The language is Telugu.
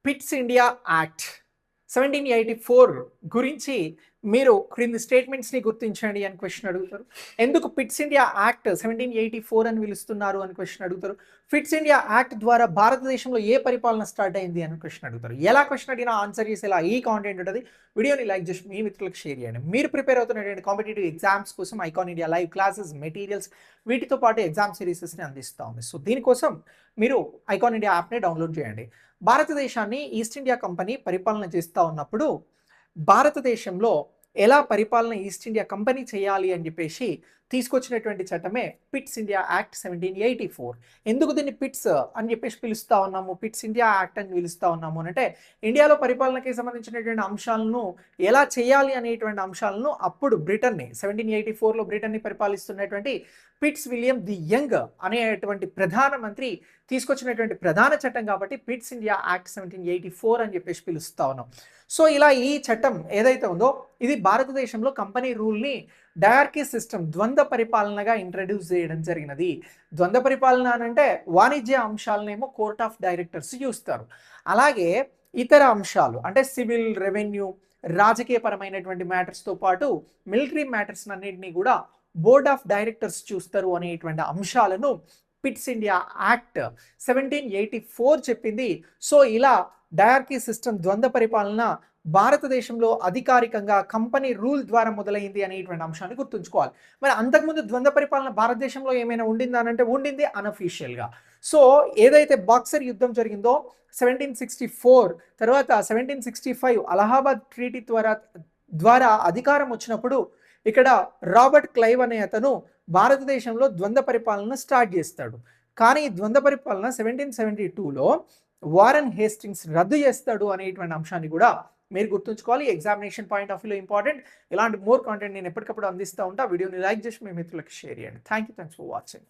పిట్స్ ఇండియా యాక్ట్ 1784 గురించి మీరు క్రింది స్టేట్మెంట్స్ని గుర్తించండి అని క్వశ్చన్ అడుగుతారు. ఎందుకు పిట్స్ ఇండియా యాక్ట్ 1784 అని పిలుస్తున్నారు అని క్వశ్చన్ అడుగుతారు. పిట్స్ ఇండియా యాక్ట్ ద్వారా భారతదేశంలో ఏ పరిపాలన స్టార్ట్ అయింది అని క్వశ్చన్ అడుగుతారు. ఎలా క్వశ్చన్ అడిగినా ఆన్సర్ చేసేలా ఈ కాంటెంట్ ఉంటుంది. వీడియోని లైక్ చేసి మీ మిత్రులకు షేర్ చేయండి. మీరు ప్రిపేర్ అవుతున్నటువంటి కాంపిటేటివ్ ఎగ్జామ్స్ కోసం icon India live classes, materials, వీటితో పాటు ఎగ్జామ్ సిరీసెస్ని అందిస్తూ ఉంది. సో దీనికోసం మీరు ఐకాన్ ఇండియా యాప్ని డౌన్లోడ్ చేయండి. భారతదేశాన్ని ఈస్ట్ ఇండియా కంపెనీ పరిపాలన చేస్తూ ఉన్నప్పుడు భారతదేశంలో ఎలా పరిపాలన ఈస్ట్ ఇండియా కంపెనీ చేయాలి అని చెప్పేసి తీసుకొచ్చినటువంటి చట్టమే పిట్స్ ఇండియా యాక్ట్ 1784. ఎందుకు దీన్ని పిట్స్ అని చెప్పేసి పిలుస్తూ ఉన్నాము, పిట్స్ ఇండియా యాక్ట్ అని పిలుస్తూ ఉన్నాము అంటే ఇండియాలో పరిపాలనకి సంబంధించినటువంటి అంశాలను ఎలా చేయాలి అనేటువంటి అంశాలను అప్పుడు బ్రిటన్ని 1784లో బ్రిటన్ని పరిపాలిస్తున్నటువంటి పిట్స్ విలియం ది యంగ్ అనేటువంటి ప్రధానమంత్రి తీసుకొచ్చినటువంటి ప్రధాన చట్టం కాబట్టి పిట్స్ ఇండియా యాక్ట్ 1784 అని చెప్పేసి పిలుస్తూ ఉన్నాం. సో ఇలా ఈ చట్టం ఏదైతే ఉందో ఇది భారతదేశంలో కంపెనీ రూల్ని డయార్కీ సిస్టమ్ ద్వంద్వ పరిపాలనగా ఇంట్రడ్యూస్ చేయడం జరిగినది. ద్వంద్వ పరిపాలన అంటే వాణిజ్య అంశాలనేమో కోర్ట్ ఆఫ్ డైరెక్టర్స్ చూస్తారు, అలాగే ఇతర అంశాలు అంటే సివిల్, రెవెన్యూ, రాజకీయపరమైనటువంటి మ్యాటర్స్తో పాటు మిలిటరీ మ్యాటర్స్ అన్నింటినీ కూడా బోర్డ్ ఆఫ్ డైరెక్టర్స్ చూస్తారు అనేటువంటి అంశాలను పిట్స్ ఇండియా యాక్ట్ 1784 చెప్పింది. సో ఇలా డయార్కీ సిస్టమ్ ద్వంద్వ పరిపాలన భారతదేశంలో అధికారికంగా కంపెనీ రూల్ ద్వారా మొదలైంది అనేటువంటి అంశాన్ని గుర్తుంచుకోవాలి. మరి అంతకుముందు ద్వంద్వ పరిపాలన భారతదేశంలో ఏమైనా ఉండిందా అంటే ఉండింది అనఫీషియల్గా. సో ఏదైతే బాక్సర్ యుద్ధం జరిగిందో 1764 తర్వాత 1765 అలహాబాద్ ట్రీటీ ద్వారా అధికారం వచ్చినప్పుడు ఇక్కడ రాబర్ట్ క్లైవ్ అనే అతను భారతదేశంలో ద్వంద్వ పరిపాలన స్టార్ట్ చేస్తాడు. కానీ ఈ ద్వంద్వ పరిపాలన 1772లో వారెన్ హేస్టింగ్స్ రద్దు చేస్తాడు అనేటువంటి అంశాన్ని కూడా మీరు గుర్తుంచుకోవాలి. ఎగ్జామినేషన్ పాయింట్ ఆఫ్ వ్యూలో ఇంపార్టెంట్. ఇలాంటి మోర్ కాంటెంట్ నేను ఎప్పటికప్పుడు అందిస్తూ ఉంటా. వీడియోని లైక్ చేసి మీ మిత్రులకు షేర్ చేయండి. Thanks for watching.